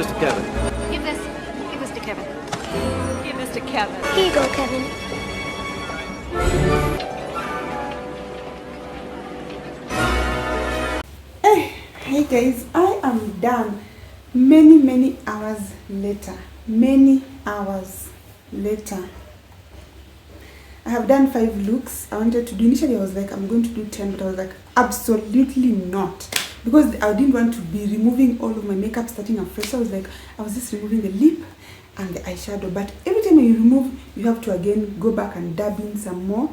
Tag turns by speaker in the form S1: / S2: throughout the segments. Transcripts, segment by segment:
S1: to Kevin.
S2: Give this to Kevin. Give this to Kevin.
S3: Here you go, Kevin.
S4: Hey guys, I am done. Many hours later. Many hours later. I have done 5 looks. I wanted to do, initially I was like, I'm going to do 10, but I was like, absolutely not. Because I didn't want to be removing all of my makeup starting afresh. So I was like, I was just removing the lip and the eyeshadow. But every time you remove, you have to again go back and dab in some more,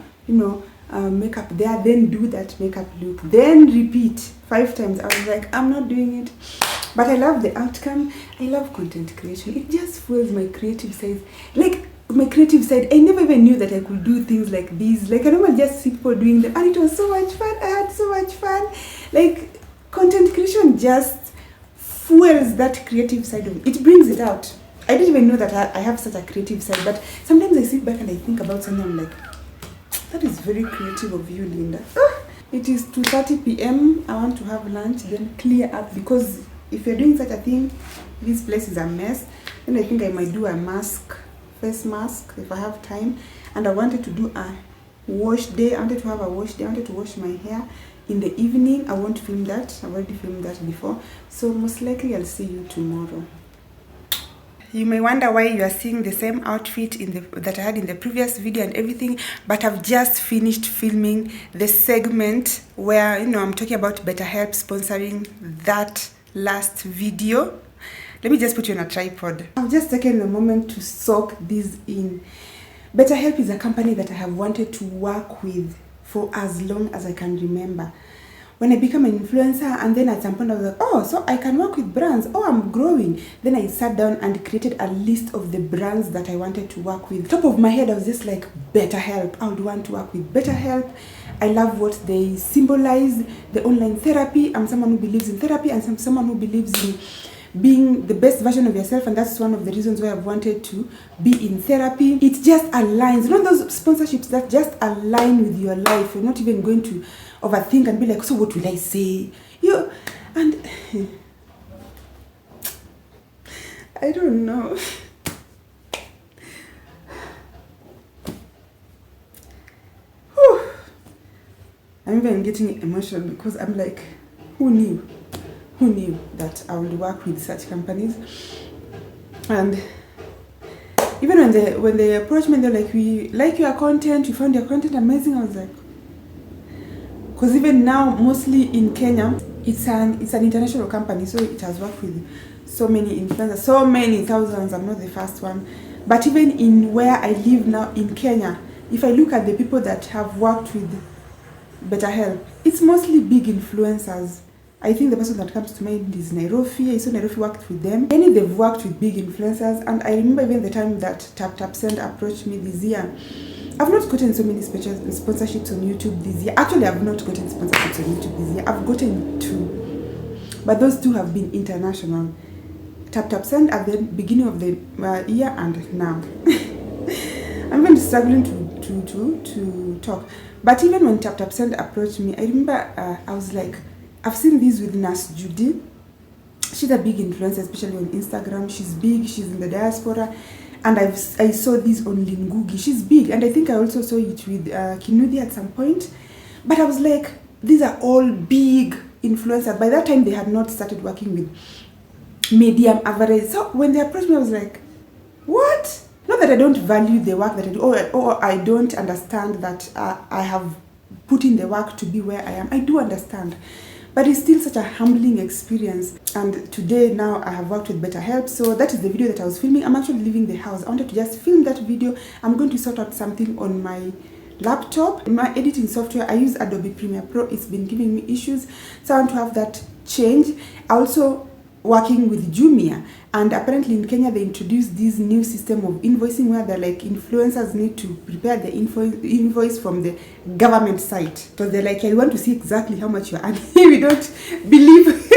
S4: makeup there, then do that makeup look, then repeat 5 times. I was like, I'm not doing it. But I love the outcome. I love content creation. It just fuels my creative side. Like my creative side, I never even knew that I could do things like these. Like I normally just see people doing them, and it was so much fun. I had so much fun. Like content creation just fuels that creative side of it. It brings it out. I didn't even know that I have such a creative side, but sometimes I sit back and I think about something. I'm like, that is very creative of you, Linda. It is 2:30 p.m. I want to have lunch, then clear up, because if you're doing such a thing, this place is a mess. Then I think I might do a face mask, if I have time. And I wanted to do a wash day. I wanted to have a wash day. I wanted to wash my hair in the evening. I won't film that. I've already filmed that before. So most likely I'll see you tomorrow. You may wonder why you are seeing the same outfit that I had in the previous video and everything, but I've just finished filming the segment where, I'm talking about BetterHelp sponsoring that last video. Let me just put you on a tripod. I've just taken a moment to soak this in. BetterHelp is a company that I have wanted to work with for as long as I can remember. When I became an influencer, and then at some point I was like, oh, so I can work with brands. Oh, I'm growing. Then I sat down and created a list of the brands that I wanted to work with. Top of my head, I was just like, BetterHelp. I would want to work with BetterHelp. I love what they symbolize, the online therapy. I'm someone who believes in therapy, and I'm someone who believes in being the best version of yourself, and that's one of the reasons why I've wanted to be in therapy. It just aligns. Those sponsorships that just align with your life. You're not even going to overthink and be like, so what will I say? And I don't know. I'm even getting emotional because I'm like, who knew? Who knew that I would work with such companies? And even when they approached me, they're like, we like your content, we found your content amazing. I was like, because even now, mostly in Kenya, it's an international company, so it has worked with so many influencers, so many thousands. I'm not the first one. But even in where I live now in Kenya, if I look at the people that have worked with BetterHelp, it's mostly big influencers. I think the person that comes to mind is Nairobi. I saw Nairobi worked with them. Any they've worked with big influencers, and I remember even the time that Send approached me this year. I've not gotten so many sponsorships on YouTube this year. Actually, I've not gotten sponsorships on YouTube this year. I've gotten 2, but those 2 have been international. Send at the beginning of the year and now. I'm even struggling to talk. But even when Send approached me, I remember I was like, I've seen this with Nas Judy. She's a big influencer, especially on Instagram. She's big. She's in the diaspora. And I saw this on Lingugi. She's big. And I think I also saw it with Kinudi at some point. But I was like, these are all big influencers. By that time, they had not started working with medium average. So when they approached me, I was like, what? Not that I don't value the work that I do, or I don't understand that I have put in the work to be where I am. I do understand. But it's still such a humbling experience. And today, now, I have worked with BetterHelp. So that is the video that I was filming. I'm actually leaving the house. I wanted to just film that video. I'm going to sort out something on my laptop. In my editing software, I use Adobe Premiere Pro. It's been giving me issues. So I want to have that change. I also working with Jumia, and apparently in Kenya they introduced this new system of invoicing where they're like, influencers need to prepare the invoice from the government site. So they're like, I want to see exactly how much you're earning. We don't believe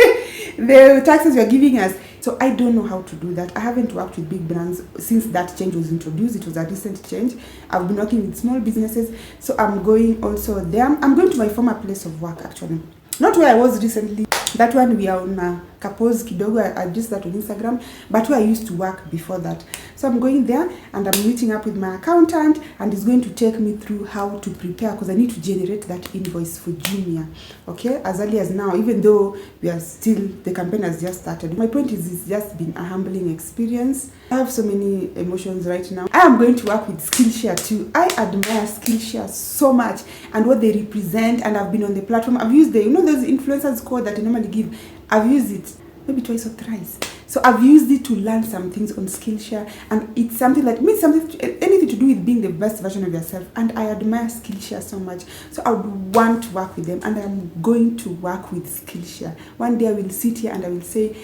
S4: the taxes you're giving us. So I don't know how to do that. I haven't worked with big brands since that change was introduced. It was a recent change. I've been working with small businesses, so I'm going also there. I'm going to my former place of work, actually, not where I was recently. That one we are on kapose kidogo. I just that on Instagram, but where I used to work before that. So I'm going there and I'm meeting up with my accountant, and he's going to take me through how to prepare, because I need to generate that invoice for Junior, okay, as early as now, even though we are still, the campaign has just started. My point is, it's just been a humbling experience. I have so many emotions right now. I am going to work with Skillshare too. I admire Skillshare so much and what they represent, and I've been on the platform. I've used the, those influencers code that I normally give. I've used it maybe twice or thrice. So I've used it to learn some things on Skillshare, and it's something that means anything to do with being the best version of yourself. And I admire Skillshare so much. So I would want to work with them, and I'm going to work with Skillshare. One day I will sit here and I will say,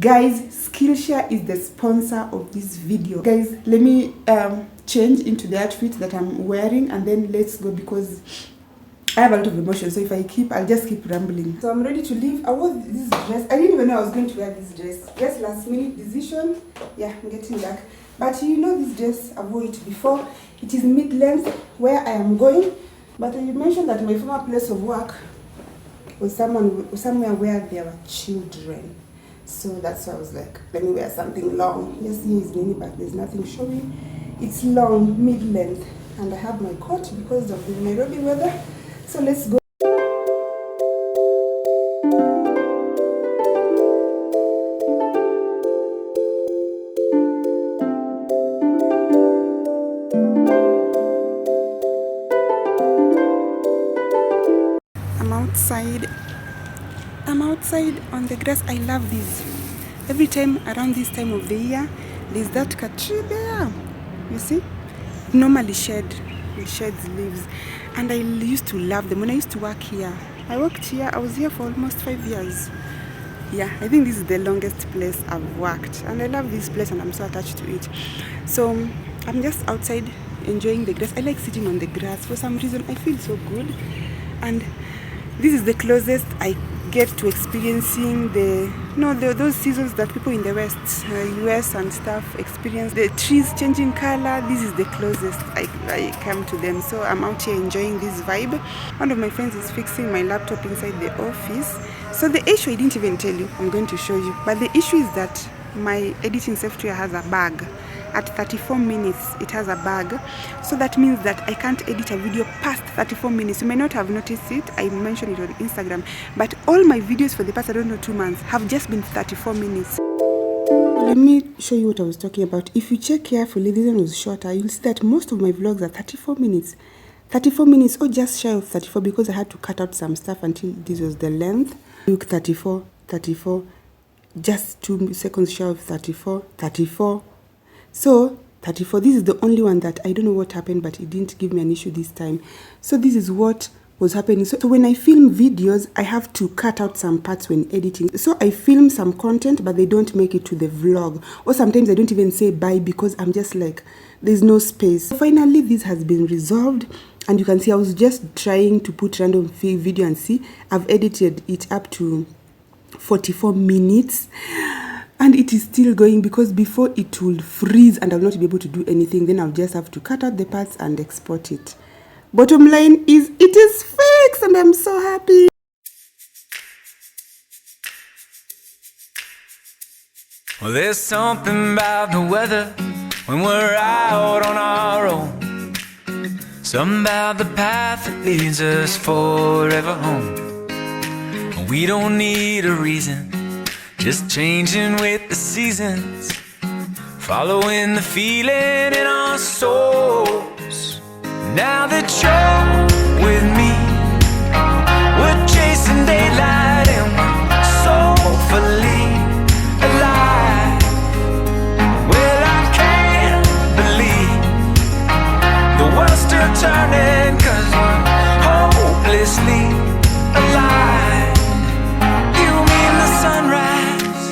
S4: guys, Skillshare is the sponsor of this video. Guys, let me change into the outfit that I'm wearing, and then let's go, because I have a lot of emotions, so if I'll just keep rambling. So I'm ready to leave. I wore this dress. I didn't even know I was going to wear this dress. Just last minute decision. Yeah, I'm getting back. But this dress, I wore it before. It is mid-length where I am going. But you mentioned that my former place of work was somewhere where there were children. So that's why I was like, let me wear something long. Yes, here is mini, but there's nothing showing. It's long, mid-length. And I have my coat because of the Nairobi weather. So let's go. I'm outside on the grass. I love this. Every time around this time of the year, there's that tree there. You see? Normally it sheds leaves. And I used to love them. When I used to work here, I was here for almost 5 years. Yeah, I think this is the longest place I've worked. And I love this place and I'm so attached to it. So I'm just outside enjoying the grass. I like sitting on the grass. For some reason, I feel so good. And this is the closest I get to experiencing those seasons that people in the West, US and stuff experience. The trees changing color. This is the closest I come to them. So I'm out here enjoying this vibe. One of my friends is fixing my laptop inside the office. So the issue, I didn't even tell you, I'm going to show you. But the issue is that my editing software has a bug. At 34 minutes, it has a bug. So that means that I can't edit a video past 34 minutes. You may not have noticed it. I mentioned it on Instagram. But all my videos for the past, 2 months have just been 34 minutes. Let me show you what I was talking about. If you check carefully, this one was shorter. You'll see that most of my vlogs are 34 minutes. 34 minutes or just shy of 34, because I had to cut out some stuff until this was the length. Look, 34, just 2 seconds shy of 34. So 34, this is the only one that I don't know what happened, but it didn't give me an issue this time. So this is what was happening. So when I film videos, I have to cut out some parts when editing. So I film some content, but they don't make it to the vlog. Or sometimes I don't even say bye because I'm just like, there's no space. So finally, this has been resolved. And you can see I was just trying to put random video, and see, I've edited it up to 44 minutes. And it is still going, because before it will freeze and I'll not be able to do anything. Then I'll just have to cut out the parts and export it. Bottom line is, it is fixed and I'm so happy.
S1: Well, there's something about the weather when we're out on our own. Something about the path that leads us forever home. We don't need a reason, just changing with the seasons, following the feeling in our souls. Now that you're with me, we're chasing daylight and we're soulfully alive. Well, I can't believe the world's still turning, 'cause we're hopelessly alive. You mean the sunrise,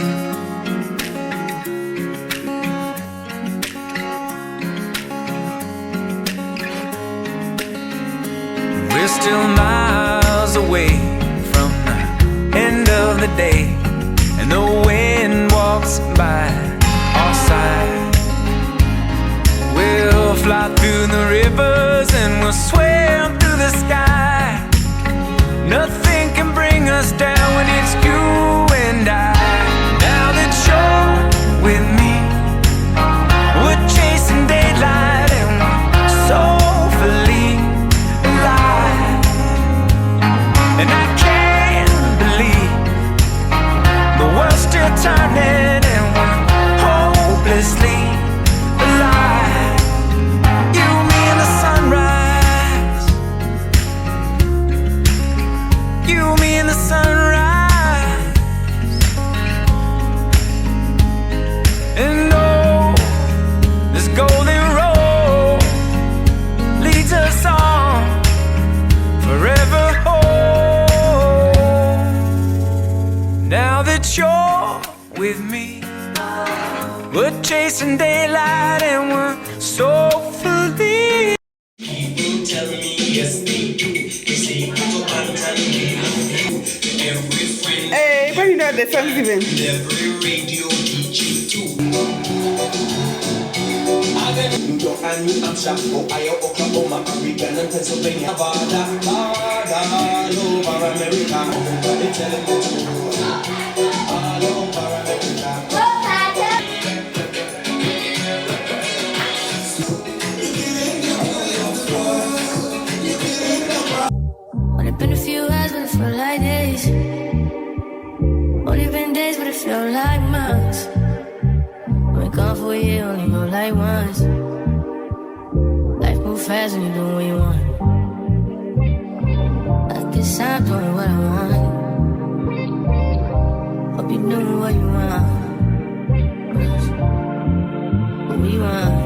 S1: we're still miles away from the end of the day, and the wind walks by our side. We'll fly through the rivers and we'll swim through the sky. Nothing can bring us down when it's you and I. We're chasing daylight and we're so fully.
S3: People tell me yes they do. You see, people can't tell me every friend.
S4: Hey, but you know the songs even.
S3: Every radio DJ too. I got New York and New Hampshire, Ohio, Oklahoma, Oregon and Pennsylvania, Nevada, all over America. Everybody telling the truth. All over America.
S5: Only been a few hours, but it felt like days. Only been days, but it felt like months. Been gone for a year, only go like once. Life moves fast when you do what you want. I guess I'm doing what I want. Hope you doing what you want. What you want.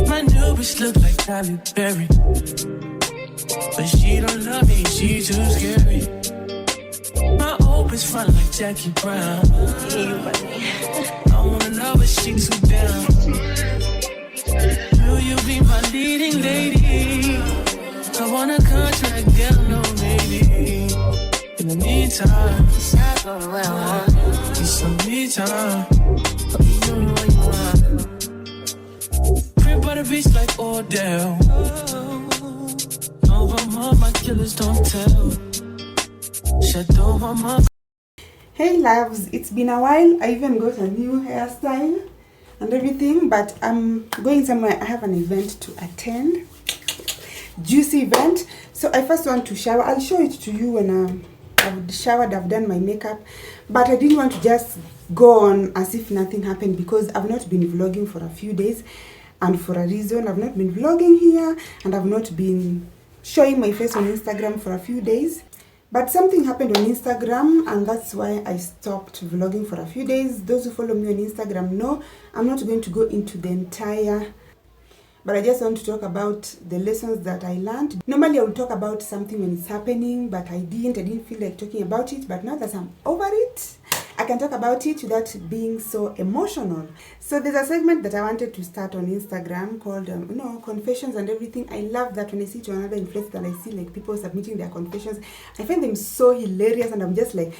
S6: My new bitch look like Halle Berry, but she don't love me, she too scary. My old bitch front like Jackie Brown. I wanna know if she too down. Will you be my leading lady? I want a contract, girl, no maybe. In the meantime,
S5: Guess I'm doing what I want.
S6: need some me time.
S5: Hope you doing what you want.
S6: Crib by the beach like Odell. Over my killers don't tell. Shadow mama.
S4: Hey loves, it's been a while. I even got a new hairstyle and everything, but I'm going somewhere. I have an event to attend, juicy event. So I first want to shower. I'll show it to you when I've showered, I've done my makeup, but I didn't want to just go on as if nothing happened because I've not been vlogging for a few days, and for a reason. I've not been vlogging here and I've not been showing my face on Instagram for a few days. But something happened on Instagram and that's why I stopped vlogging for a few days. Those who follow me on Instagram know I'm not going to go into the entire, but I just want to talk about the lessons that I learned. Normally I would talk about something when it's happening, but I didn't feel like talking about it. But now that I'm over it, I can talk about it without being so emotional. So there's a segment that I wanted to start on Instagram called, confessions and everything. I love that when I see to another influencer and I see like people submitting their confessions, I find them so hilarious and I'm just like,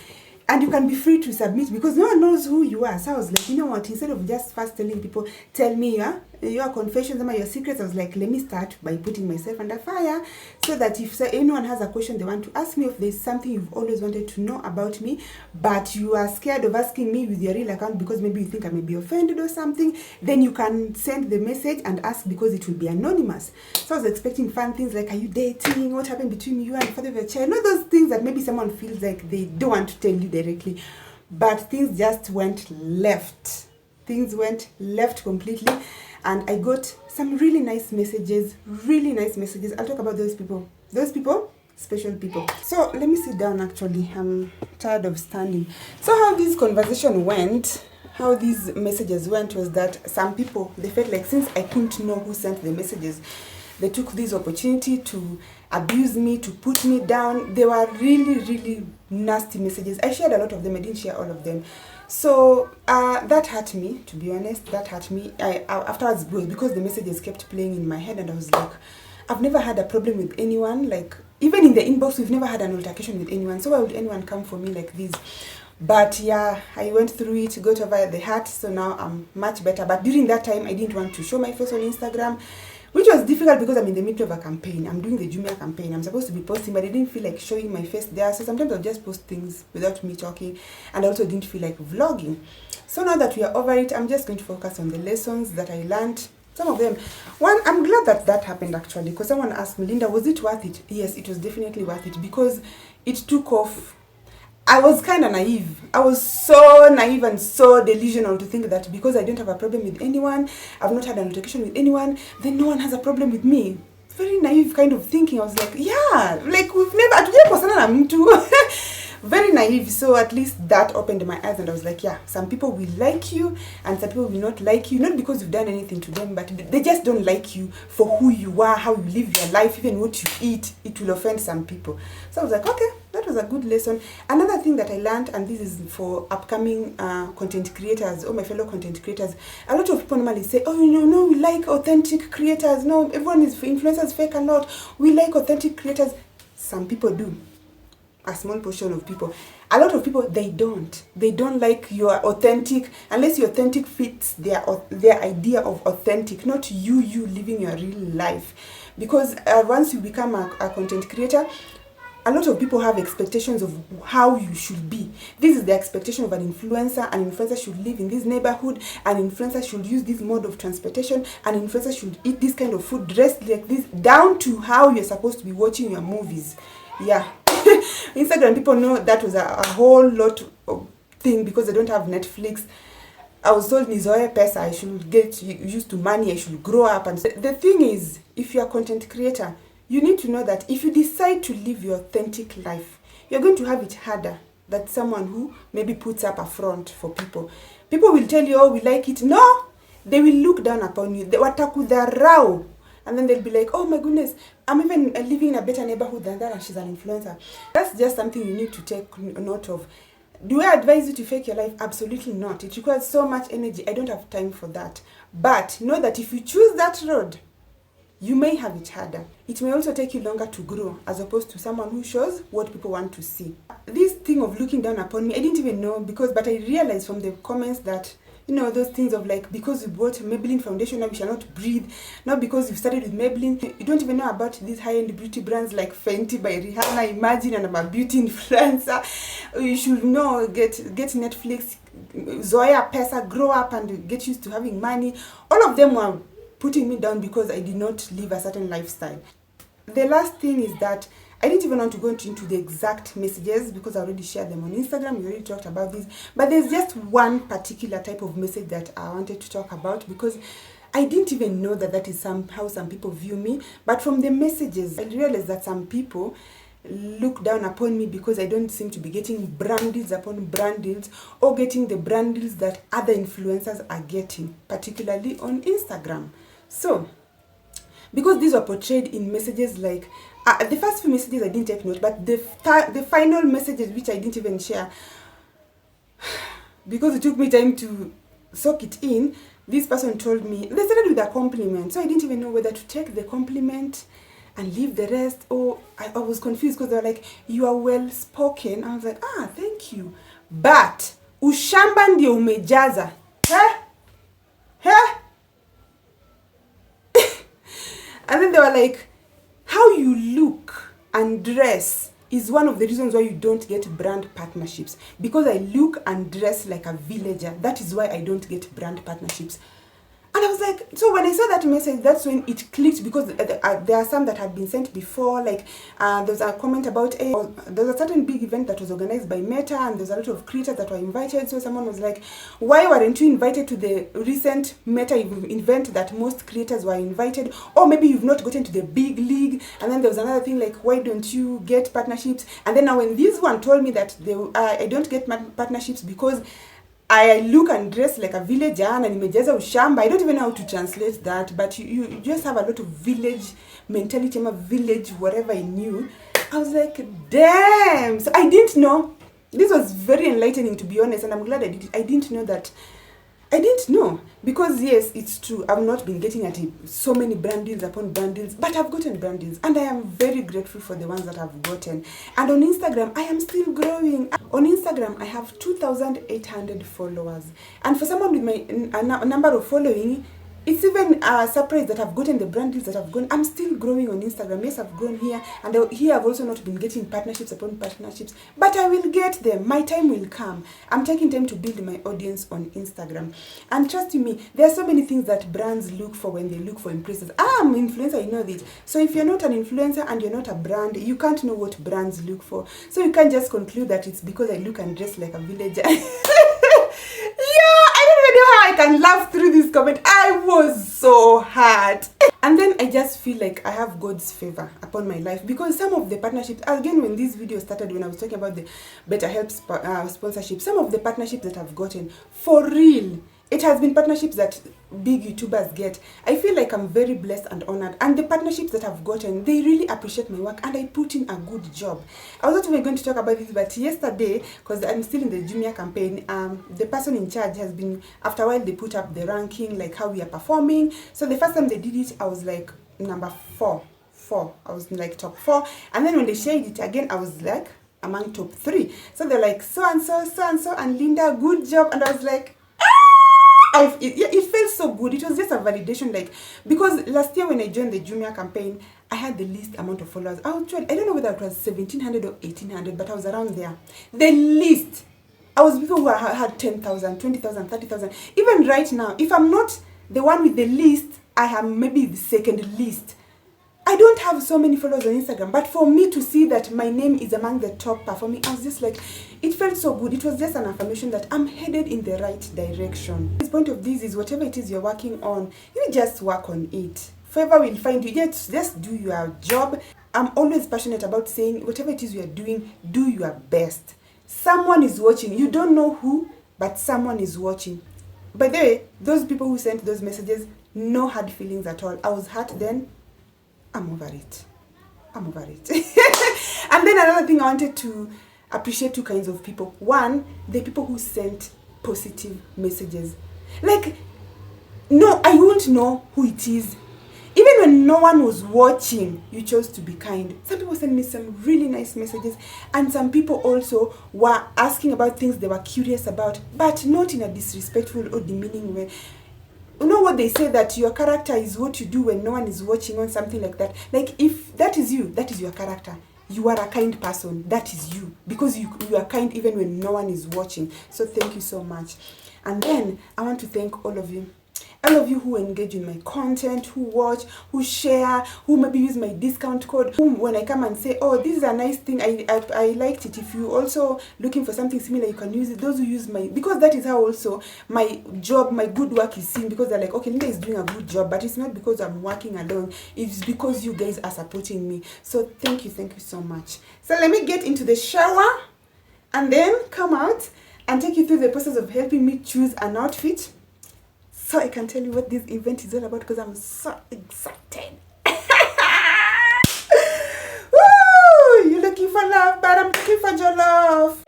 S4: and you can be free to submit because no one knows who you are. So I was like, you know what, instead of just first telling people, tell me your confessions and your secrets, I was like, let me start by putting myself under fire so that if anyone has a question they want to ask me, if there's something you've always wanted to know about me, but you are scared of asking me with your real account because maybe you think I may be offended or something, then you can send the message and ask because it will be anonymous. So I was expecting fun things like, are you dating? What happened between you and the father of your child? Not those things that maybe someone feels like they don't want to tell you directly. But things just went left. Things went left completely. And I got some really nice messages. I'll talk about those people. Those people, special people. So let me sit down actually. I'm tired of standing. So how this conversation went, how these messages went was that some people, they felt like since I couldn't know who sent the messages, they took this opportunity to abuse me, to put me down. They were really nasty messages. I shared a lot of them. I didn't share all of them. So that hurt me, to be honest. That hurt me. Afterwards, because the messages kept playing in my head and I was like, I've never had a problem with anyone. Like, even in the inbox, we've never had an altercation with anyone. So why would anyone come for me like this? But yeah, I went through it, got over the hurt. So now I'm much better. But during that time, I didn't want to show my face on Instagram, which was difficult because I'm in the middle of a campaign. I'm doing the Jumia campaign. I'm supposed to be posting, but I didn't feel like showing my face there. So sometimes I'll just post things without me talking. And I also didn't feel like vlogging. So now that we are over it, I'm just going to focus on the lessons that I learned. Some of them. One, I'm glad that happened actually. Because someone asked me, Linda, was it worth it? Yes, it was definitely worth it. Because it took off. I was kind of naive. I was so naive and so delusional to think that because I don't have a problem with anyone, I've not had an altercation with anyone, then no one has a problem with me. Very naive kind of thinking. I was like, yeah, like we've never, very naive. So at least that opened my eyes and I was like, yeah, some people will like you and some people will not like you, not because you've done anything to them, but they just don't like you for who you are, how you live your life, even what you eat. It will offend some people. So I was like, okay, that was a good lesson. Another thing that I learned, and this is for upcoming content creators or my fellow content creators, a lot of people normally say, oh, no, we like authentic creators. No, everyone is influencers fake a lot. We like authentic creators. Some people do. A small portion of people. A lot of people, they don't like your authentic, unless your authentic fits their idea of authentic, not you living your real life. Because once you become a content creator, a lot of people have expectations of how you should be. This is the expectation of an influencer. An influencer should live in this neighborhood. An influencer should use this mode of transportation. An influencer should eat this kind of food, dress like this, down to how you're supposed to be watching your movies. Yeah. Instagram people know that was a whole lot of thing because they don't have Netflix. I was told nizoe pesa, I should get used to money, I should grow up. And the thing is, if you're a content creator, you need to know that if you decide to live your authentic life, you're going to have it harder than someone who maybe puts up a front for people. People will tell you, oh, we like it. No, they will look down upon you. They watakudharau. And then they'll be like, oh my goodness, I'm even living in a better neighborhood than that and she's an influencer. That's just something you need to take note of. Do I advise you to fake your life? Absolutely not. It requires so much energy. I don't have time for that. But know that if you choose that road, you may have it harder. It may also take you longer to grow as opposed to someone who shows what people want to see. This thing of looking down upon me, I didn't even know but I realized from the comments that, those things of like, because you bought Maybelline foundation, now you shall not breathe. Not because you've started with Maybelline. You don't even know about these high-end beauty brands like Fenty by Rihanna, Imagine, and I'm a beauty influencer. You should know, get Netflix, Zoya Pesa, grow up and get used to having money. All of them were putting me down because I did not live a certain lifestyle. The last thing is that I didn't even want to go into the exact messages because I already shared them on Instagram. We already talked about this. But there's just one particular type of message that I wanted to talk about because I didn't even know that is how some people view me. But from the messages, I realized that some people look down upon me because I don't seem to be getting brand deals upon brand deals or getting the brand deals that other influencers are getting, particularly on Instagram. So, because these were portrayed in messages like, the first few messages I didn't take note, but the final messages which I didn't even share, because it took me time to soak it in, this person told me, they started with a compliment, so I didn't even know whether to take the compliment and leave the rest, or I was confused because they were like, you are well spoken. I was like, thank you, but ushamba ndio umejaza. And then they were like, how you look and dress is one of the reasons why you don't get brand partnerships. Because I look and dress like a villager. That is why I don't get brand partnerships. And I was like, so when I saw that message, that's when it clicked, because there are some that had been sent before. Like, there was a comment about, there was a certain big event that was organized by Meta, and there's a lot of creators that were invited. So someone was like, why weren't you invited to the recent Meta event that most creators were invited? Or maybe you've not gotten to the big league. And then there was another thing like, why don't you get partnerships? And then now when this one told me that I don't get partnerships because I look and dress like a villager and nimejaza ushamba. I don't even know how to translate that, but you just have a lot of village mentality, a village whatever in you. I was like, damn. So I didn't know. This was very enlightening, to be honest, and I'm glad I did it. I didn't know that. I didn't know, because yes, it's true, I've not been getting at it so many brand deals upon brand deals, but I've gotten brand deals, and I am very grateful for the ones that I've gotten. And on Instagram, I am still growing. On Instagram, I have 2,800 followers, and for someone with my number of following, it's even a surprise that I've gotten the brand deals that I've gotten. I'm still growing on Instagram. Yes, I've grown here, and here I've also not been getting partnerships upon partnerships, but I will get them. My time will come. I'm taking time to build my audience on Instagram. And trust me, there are so many things that brands look for when they look for influencers. I'm an influencer, you know this. So if you're not an influencer and you're not a brand, you can't know what brands look for. So you can't just conclude that it's because I look and dress like a villager. I can laugh through this comment. I was so hurt. And then I just feel like I have God's favor upon my life, because some of the partnerships, again, when this video started, when I was talking about the Better Help sponsorship, some of the partnerships that I've gotten, for real, it has been partnerships that big YouTubers get. I feel like I'm very blessed and honored, and the partnerships that I've gotten, they really appreciate my work, and I put in a good job. I was not even going to talk about this, but yesterday, because I'm still in the junior campaign, the person in charge has been, after a while they put up the ranking, like how we are performing. So the first time they did it, I was like number 4. I was like top 4, and then when they shared it again, I was like among top 3. So they're like, so and so and Linda, good job. And I was like, it felt so good. It was just a validation, like, because last year when I joined the junior campaign, I had the least amount of followers. I don't know whether it was 1,700 or 1,800, but I was around there. The least. I was people who had 10,000, 20,000, 30,000. Even right now, if I'm not the one with the least, I am maybe the second least. I don't have so many followers on Instagram, but for me to see that my name is among the top performing, I was just like, it felt so good. It was just an affirmation that I'm headed in the right direction. The point of this is whatever it is you're working on, you just work on it. Favour will find you. Just do your job. I'm always passionate about saying whatever it is you are doing, do your best. Someone is watching. You don't know who, but someone is watching. By the way, those people who sent those messages, no hard feelings at all. I was hurt then. I'm over it. And then another thing, I wanted to appreciate 2 kinds of people. One, the people who sent positive messages. Like, no, I won't know who it is. Even when no one was watching, you chose to be kind. Some people sent me some really nice messages, and some people also were asking about things they were curious about, but not in a disrespectful or demeaning way. You know what they say, that your character is what you do when no one is watching, or something like that. Like, if that is you, that is your character. You are a kind person. That is you. Because you are kind even when no one is watching. So thank you so much. And then I want to thank all of you. All of you who engage in my content, who watch, who share, who maybe use my discount code, who when I come and say, oh, this is a nice thing, I liked it. If you also looking for something similar, you can use it. Those who use my, because that is how also my job, my good work is seen, because they're like, okay, Linda is doing a good job, but it's not because I'm working alone. It's because you guys are supporting me. So thank you so much. So let me get into the shower and then come out and take you through the process of helping me choose an outfit, so I can tell you what this event is all about, because I'm so excited. Woo! You're looking for love, but I'm looking for your love.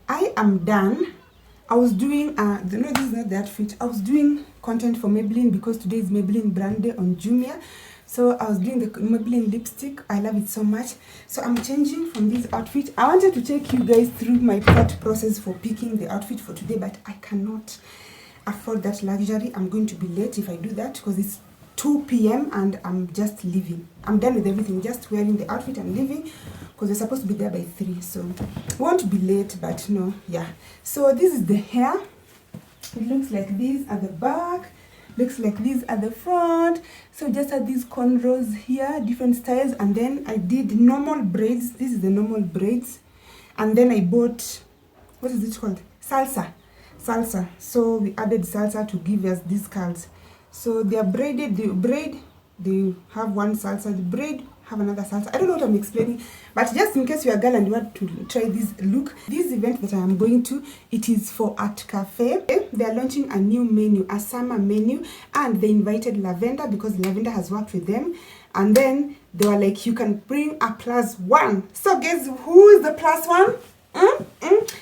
S4: I am done. I was doing, no, this is not the outfit. I was doing content for Maybelline, because today is Maybelline brand day on Jumia. So I was doing the Maybelline lipstick. I love it so much. So I'm changing from this outfit. I wanted to take you guys through my thought process for picking the outfit for today, but I cannot afford that luxury. I'm going to be late if I do that, because it's 2 p.m. and I'm just leaving. I'm done with everything, just wearing the outfit and leaving, because we're supposed to be there by 3. So I won't be late, but no, yeah. So this is the hair. It looks like this at the back. Looks like this at the front. So just had these cornrows here, different styles, and then I did normal braids. This is the normal braids, and then I bought, what is it called, salsa. So we added salsa to give us these curls. So they are braided. The braid, they have one salsa. The braid have another salsa. I don't know what I'm explaining, but just in case you're a girl and you want to try this look, this event that I am going to, it is for Art Cafe. They are launching a new menu, a summer menu, and they invited Lavender, because Lavender has worked with them, and then they were like, you can bring a +1. So guess who is the +1?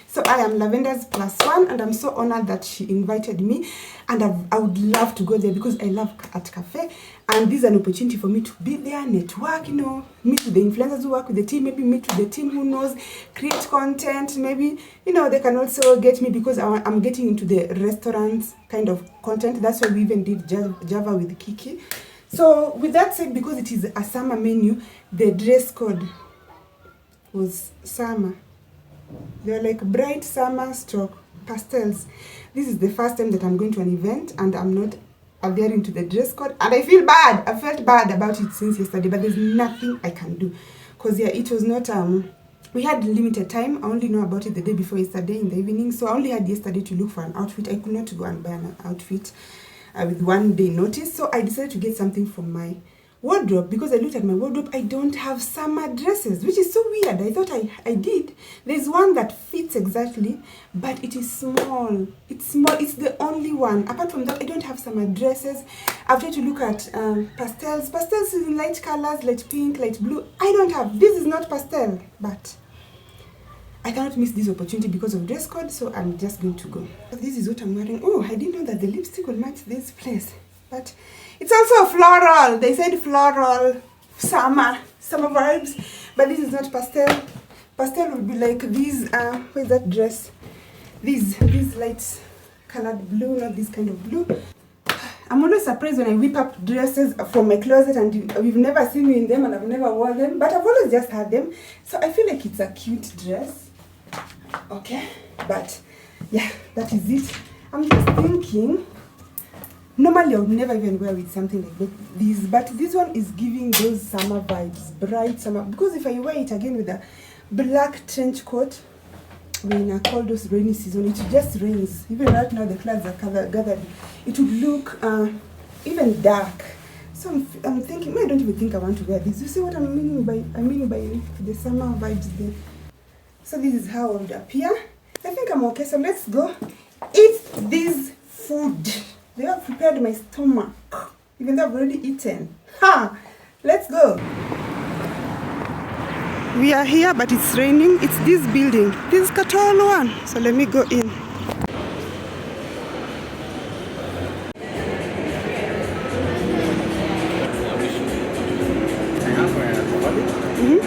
S4: So I am Lavender's +1, and I'm so honored that she invited me, and I would love to go there, because I love Art Cafe, and this is an opportunity for me to be there, network, you know, meet with the influencers who work with the team, maybe meet with the team who knows, create content, maybe, you know, they can also get me, because I'm getting into the restaurants kind of content. That's why we even did Java with Kiki. So with that said, because it is a summer menu, the dress code was summer. They're like bright summer stroke pastels. This is the first time that I'm going to an event and I'm not adhering to the dress code, and I feel bad. I felt bad about it since yesterday, but there's nothing I can do, because yeah, it was not we had limited time. I only know about it the day before yesterday in the evening, so I only had yesterday to look for an outfit. I could not go and buy an outfit with 1 day notice, so I decided to get something from my wardrobe, because I looked at my wardrobe, I don't have summer dresses, which is so weird. I thought I did. There's one that fits exactly, but it is small. It's small. It's the only one. Apart from that, I don't have summer dresses. I've tried to look at pastels. Pastels in light colors, light pink, light blue. I don't have. This is not pastel, but I cannot miss this opportunity because of dress code, so I'm just going to go. This is what I'm wearing. Oh, I didn't know that the lipstick will match this place, but it's also floral. They said floral, summer vibes, but this is not pastel. Pastel would be like these. Where's that dress? These light colored blue, not this kind of blue. I'm always surprised when I whip up dresses from my closet and you've never seen me in them and I've never worn them, but I've always just had them. So I feel like it's a cute dress. Okay, but yeah, that is it. I'm just thinking, normally I would never even wear with something like this, but this one is giving those summer vibes, bright summer, because if I wear it again with a black trench coat, when I call those rainy season, it just rains. Even right now the clouds are gathered. It would look even dark. So I'm thinking, I don't even think I want to wear this. You see what I mean by the summer vibes there. So this is how I would appear. I think I'm okay. So let's go eat this food. They have prepared my stomach, even though I've already eaten. Let's go. We are here, but it's raining. It's this building. This is Katolo one. So let me go in.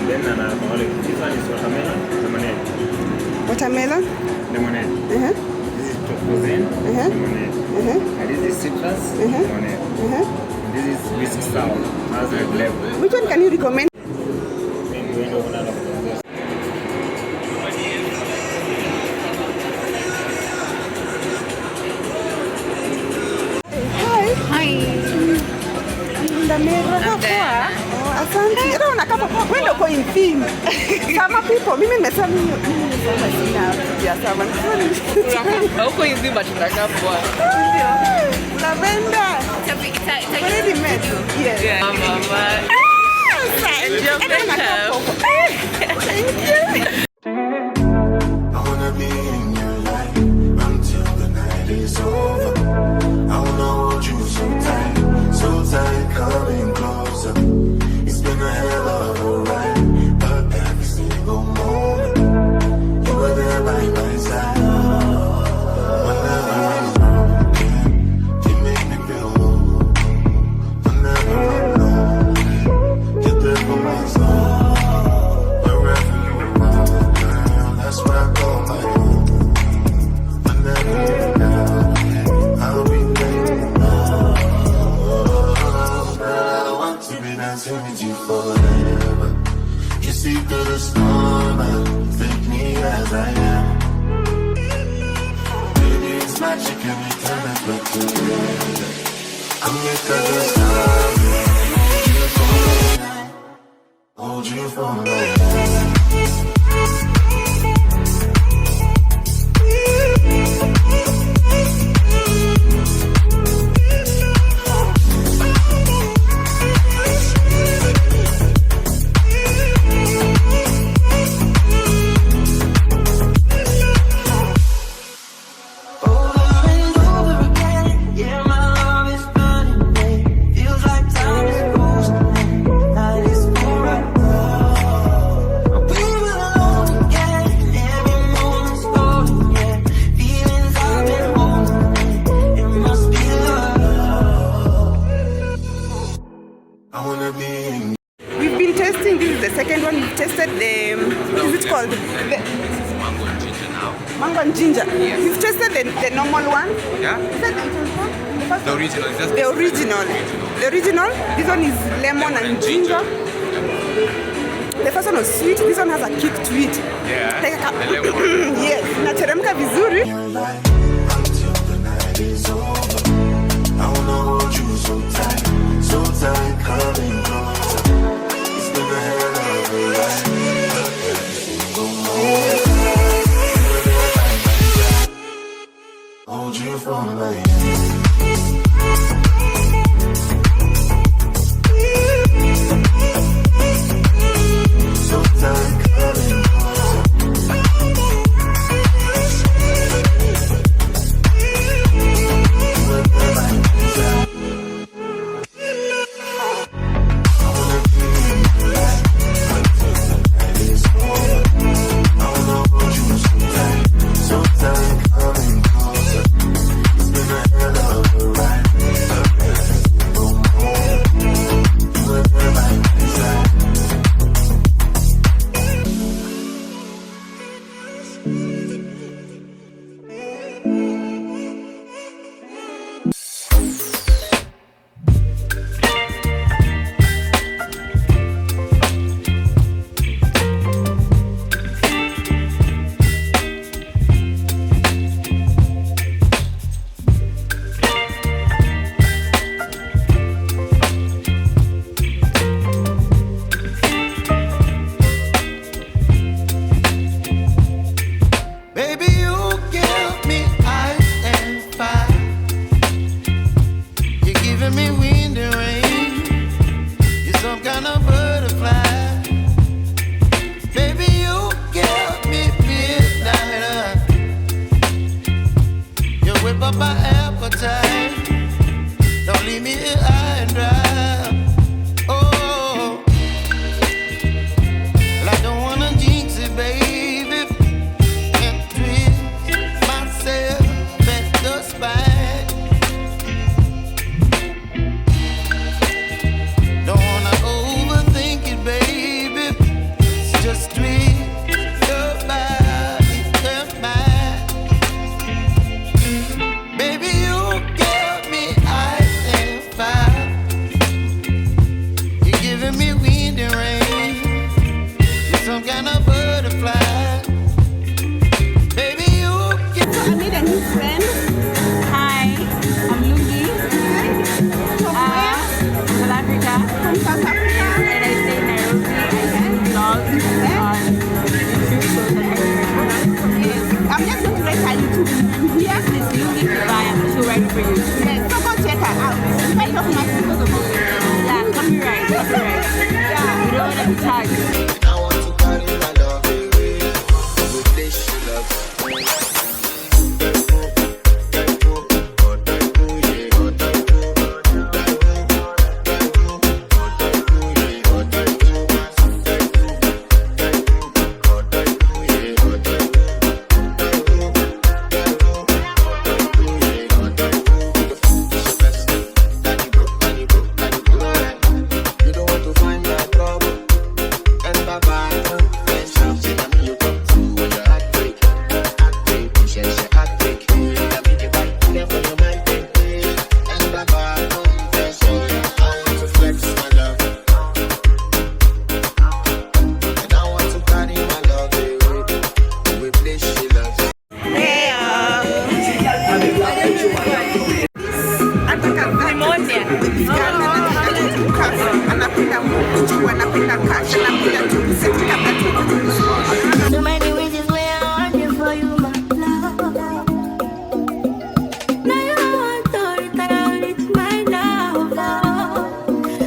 S7: Then an alcoholic. This one is watermelon, lemonade.
S4: Watermelon.
S7: Lemonade. This is chocolate, lemonade. And this is citrus, lemonade. And this is whisk sour, as a flavor.
S4: Which one can you recommend? Asante. Ila unakaa wewe ndio uko in theme. Kama people, mimi nimesema sina ya sama.
S8: Huko hivi but tunakaa poa.
S4: Lavender. Ready made. Yes.
S8: Mama.
S4: Thank you.
S3: I wanna be in your life until the night is over. I wanna hold you so tight, coming closer. It's been a hell of a ride, but every single moment you were there by my side. Whenever I'm broken, you make me feel whole. Whenever I'm lonely, you're there for my soul. Wherever you are, girl, that's where I call my own. Whenever you're down, I'll be there. To be dancing with you forever. You see through the storm and take me as I am. Baby, it's magic every time I look together. I'm here 'cause it's time. Hold you for life.
S4: We've been testing. This is the second one. We've tested the, what is it called?
S9: Mango and ginger now.
S4: Mango and ginger.
S9: Yes.
S4: We've tested the normal one.
S9: Yeah?
S4: Is that
S9: The original. Is just
S4: the original. The original. This one is lemon and ginger. The first one was sweet. This one has a kick to it.
S9: Yeah.
S4: Like a
S9: The lemon.
S4: yes. Inateremka vizuri.
S3: Your life until the night is over. I wanna hold you so tight, coming closer. It's been a hell of a ride, but every single moment hold you for my hand. kind of butterfly. Baby, you give me midnight. You whip up my appetite. Don't leave me here high and dry. Oh, well, I don't wanna jinx it, baby, and twist myself at the spine. Don't wanna overthink it, baby. It's just twist your body and mine. Baby, you give me ice and fire. You're giving me wind and rain. You're some kind of butterfly. Baby, you give
S4: I made a new friend.
S2: Hi, I'm Lungi. South Africa.
S4: From South Africa.
S2: And I stay in Nairobi. I vlog on YouTube, so
S4: I'm just going to write her YouTube.
S2: yes, this Lungi Favour. I'm so ready for you.
S4: Yes, so go check her out. If I talk much because of you.
S2: Yeah, copyright.
S4: Yeah.
S2: We don't want to be tagged.
S3: I want to carry my love away with this love. You don't want to find my trouble. And bye-bye. There's something that you come through when you're heartbreak. Heartbreak, yes, you're heartbreak. I'll be the right there for your mind, baby. And bye-bye. There's something I want to flex my love. And I want to carry my love away with this she loves.
S5: So many reasons why I want it for you, my love. Now you want to return it, my love.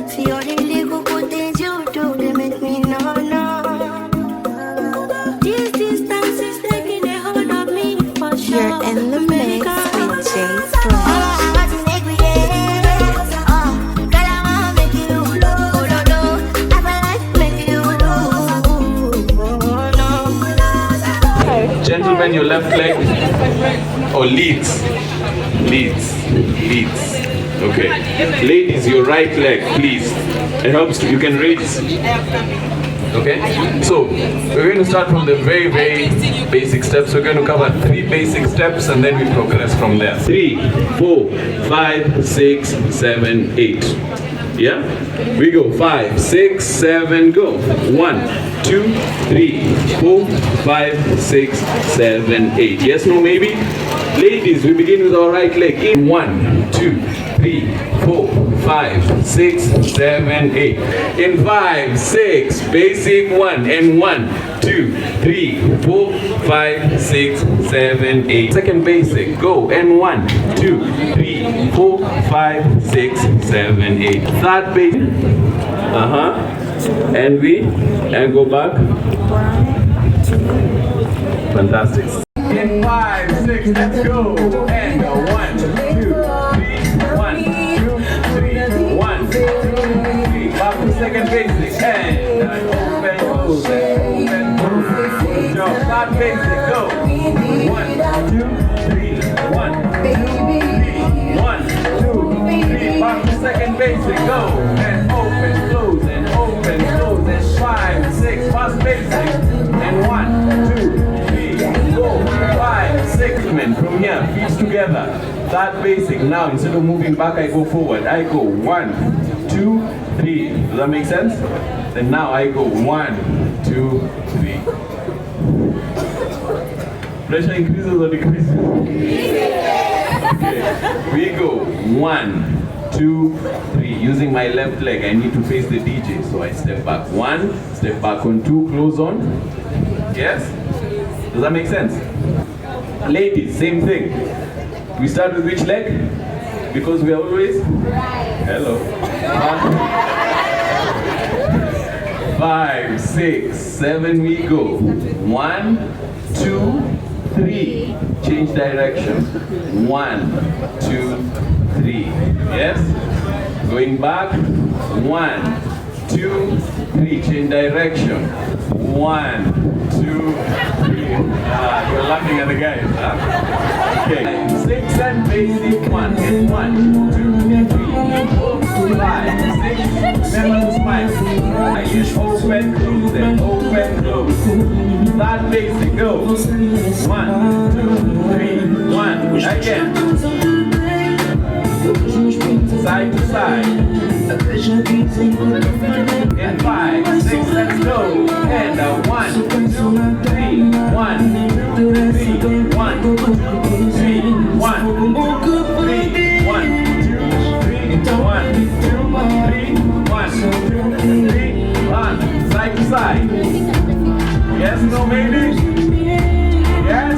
S5: See all the little good things you do, they make me know. This distance is taking a hold of me for sure.
S10: You're in the mix with Jay Pro.
S9: Gentlemen, your left leg or leads. Okay. Ladies, your right leg, please. It helps. You can raise. Okay. So we're going to start from the very basic steps. We're going to cover 3 basic steps and then we progress from there. 3, 4, 5, 6, 7, 8. Yeah? We go 5, 6, 7, go. 1, 2, 3, 4, 5, 6, 7, 8. Yes, no, maybe? Ladies, we begin with our right leg. In 1, 2, 3, 4, 5, 6, 7, 8. In 5, 6, basic 1. And 1, 2, 3, 4, 5, 6, 7, 8. Second basic, go. And 1, 2, 3, 4, 5, 6, 7, 8. Third basic. And go back. 1, 2. Fantastic. In 5, 6, let's go. And 1, 2, 3, 1, 2, 3, 1, 2, 3. Back to second basic. And open, close, open, close. Good job. Third basic, go. 1, 2, 3, 1, 2, 3, 1, 2, 3. Back to second basic, go. And open, close, and open, close, and 5, 6. First basic. And 1, 2, 3, 4, 5, 6. From here, feet together. That basic. Now, instead of moving back, I go forward. I go 1, 2, 3. Does that make sense? Then now I go 1, 2, 3. Pressure increases or decreases? Okay. We go 1, 2, 3. Using my left leg, I need to face the DJ, so I step back. 1, step back on 2, close on. Yes? Does that make sense? Ladies, same thing. We start with which leg? Because we are always? Hello. 5, 6, 7, we go. 1, 2, 3. Change direction. 1, 2, 3. Yes? Going back. 1, 2, 3. Change direction. 1, 2, 3. You're laughing at the guys, huh? Okay. 6 and basic 1. Get 1, 2, 3, 4, 5, 6. Remember to smile. I use open, close, then open, close. Start basic, go. 1, 2, 3, 1. Again. Side to side. In 5, 6, let's go. And 1, 2, 3, 1, 2, 3, 1, 2, 3, 1, 3, 1, 2, 3, 1, 2, 3, 1, 2, 3, 1. Side to side. Yes, no, maybe? Yes?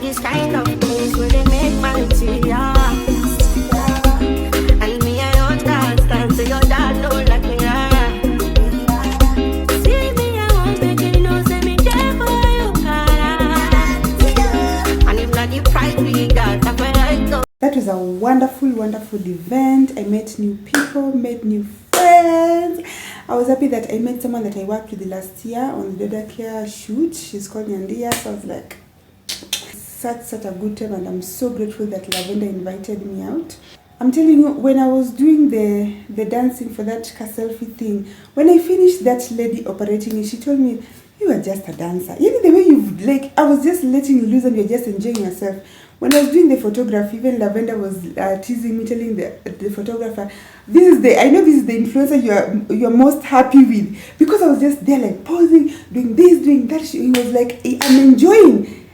S5: This kind of things where they make my tea, yeah. And me, I don't stand, so your dad don't like me, yeah. See me, I won't make it, no, say me there for you, cara. And if not the pride we got, that's where I go.
S4: That was a wonderful, wonderful event. I met new people, made new friends. I was happy that I met someone that I worked with last year on the Dada Care shoot. She's called Nyandia, so I was like, such a good time, and I'm so grateful that Lavender invited me out. I'm telling you, when I was doing the dancing for that selfie thing, when I finished, that lady operating it, she told me, you are just a dancer. You know, the way you like, I was just letting you loose and you're just enjoying yourself. When I was doing the photography, even Lavender was teasing me, telling the photographer, I know this is the influencer you're most happy with, because I was just there like posing, doing this, doing that. He was like,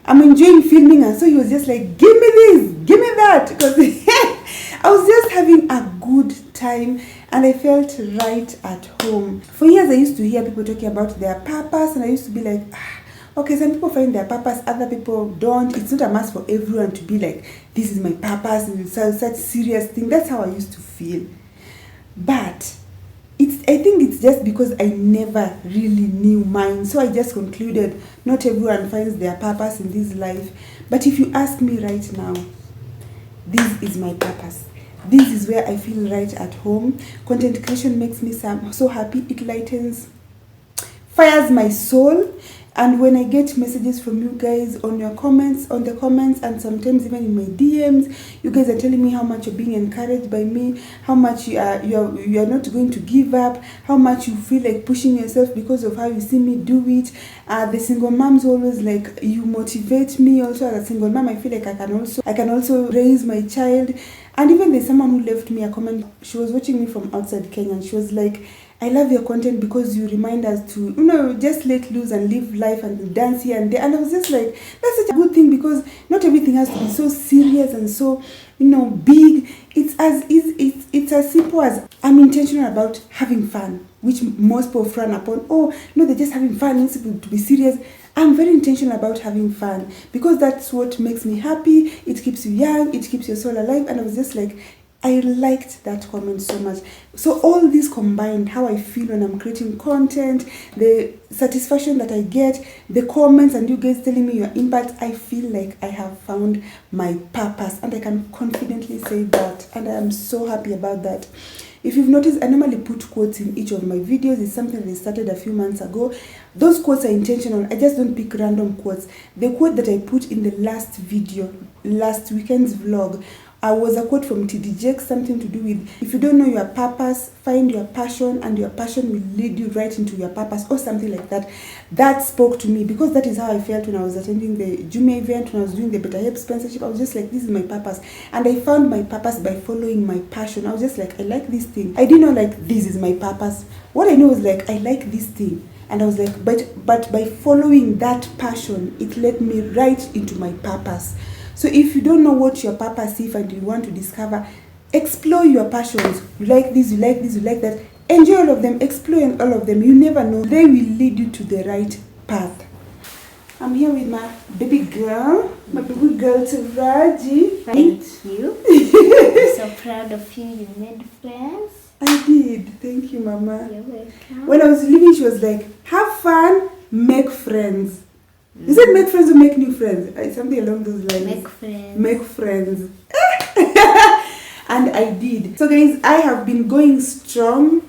S4: I'm enjoying filming, and so he was just like, give me this, give me that, because I was just having a good time and I felt right at home. For years I used to hear people talking about their purpose, and I used to be like, okay, some people find their purpose, other people don't. It's not a must for everyone to be like, this is my purpose, and it's such serious thing. That's how I used to feel. But I think it's just because I never really knew mine. So I just concluded not everyone finds their purpose in this life. But if you ask me right now, this is my purpose. This is where I feel right at home. Content creation makes me so happy. It lightens, fires my soul. And when I get messages from you guys on the comments, and sometimes even in my DMs, you guys are telling me how much you're being encouraged by me, how much you are not going to give up, how much you feel like pushing yourself because of how you see me do it. The single moms always like, you motivate me also as a single mom. I feel like I can also raise my child. And even there's someone who left me a comment. She was watching me from outside Kenya, and she was like, I love your content because you remind us to, just let loose and live life and dance here and there. And I was just like, that's such a good thing, because not everything has to be so serious and so, big. It's as simple as, I'm intentional about having fun, which most people frown upon. Oh, no, they're just having fun, it's to be serious. I'm very intentional about having fun, because that's what makes me happy. It keeps you young, it keeps your soul alive. And I was just like, I liked that comment so much. So all this combined, how I feel when I'm creating content, the satisfaction that I get, the comments, and you guys telling me your impact, I feel like I have found my purpose, and I can confidently say that, and I am so happy about that. If you've noticed, I normally put quotes in each of my videos. It's something that I started a few months ago. Those quotes are intentional. I just don't pick random quotes. The quote that I put in the last video, last weekend's vlog, was a quote from TD Jakes, something to do with, if you don't know your purpose, find your passion, and your passion will lead you right into your purpose, or something like that. That spoke to me, because that is how I felt when I was attending the Jumia event, when I was doing the Better Help sponsorship. I was just like, this is my purpose. And I found my purpose by following my passion. I was just like, I like this thing. I didn't know like, this is my purpose. What I know is like, I like this thing. And I was like, but by following that passion, it led me right into my purpose. So if you don't know what your purpose is and you want to discover, explore your passions. You like this, you like this, you like that. Enjoy all of them, explore all of them. You never know. They will lead you to the right path. I'm here with my baby girl Taraji.
S10: Thank you. I'm so proud of you. You made friends.
S4: I did. Thank you, Mama.
S10: You're welcome.
S4: When I was leaving, she was like, have fun, make friends. Is it make friends or make new friends? Something along those lines.
S10: Make friends.
S4: Make friends. And I did. So guys, I have been going strong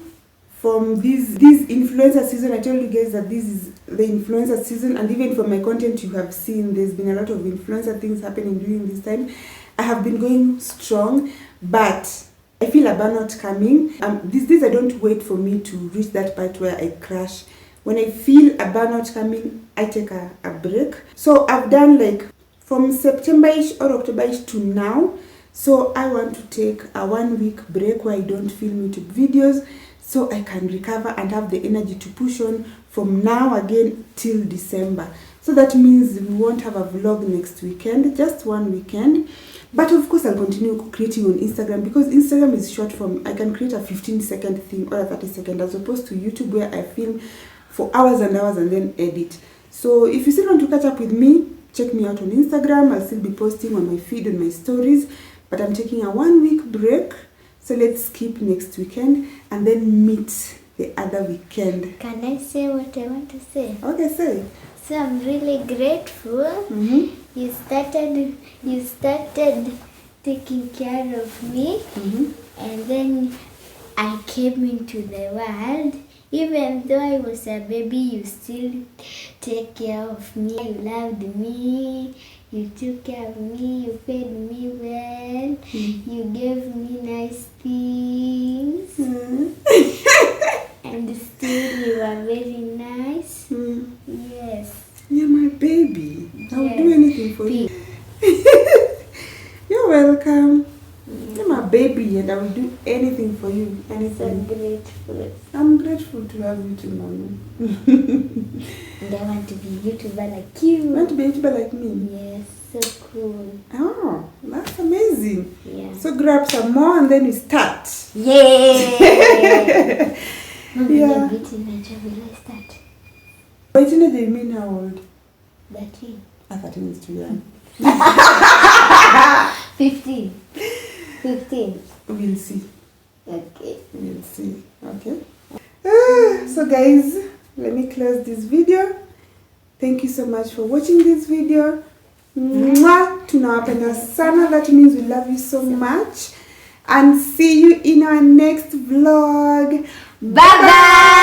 S4: from this influencer season. I told you guys that this is the influencer season, and even from my content you have seen there's been a lot of influencer things happening during this time. I have been going strong, but I feel a burnout coming. These days I don't wait for me to reach that part where I crash. When I feel a burnout coming, I take a break. So I've done like from September-ish or October-ish to now. So I want to take a 1 week break where I don't film YouTube videos, so I can recover and have the energy to push on from now again till December. So that means we won't have a vlog next weekend, just one weekend. But of course I'll continue creating on Instagram, because Instagram is short form. I can create a 15-second thing or a 30-second, as opposed to YouTube where I film for hours and hours and then edit. So if you still want to catch up with me, check me out on Instagram. I'll still be posting on my feed, on my stories. But I'm taking a 1 week break. So let's skip next weekend and then meet the other weekend.
S10: Can I say what I want to say?
S4: Okay, say.
S10: So I'm really grateful. You started taking care of me, and then I came into the world. Even though I was a baby, you still take care of me. You loved me. You took care of me. You fed me well. You gave me nice things. And still you are very nice. Yes.
S4: You're my baby. I'll do anything for you. You're welcome. You're my baby, and I will do anything for you. Anything.
S10: So grateful.
S4: I'm grateful to have you too, Mommy.
S10: And I want to be a YouTuber like you.
S4: You want to be a YouTuber like me?
S10: Yes, so cool.
S4: Oh, that's amazing.
S10: Yeah.
S4: So grab some more and then we start.
S10: Yeah.
S4: Yeah.
S10: By teenager will I start?
S4: By teenager, you mean how old?
S10: 13.
S4: 13 is too young.
S10: 15. 15.
S4: We'll see.
S10: Okay.
S4: We'll see. Okay. So guys, let me close this video. Thank you so much for watching this video. Mwah! Tunawapenda sana. That means we love you so much. And see you in our next vlog.
S10: Bye bye.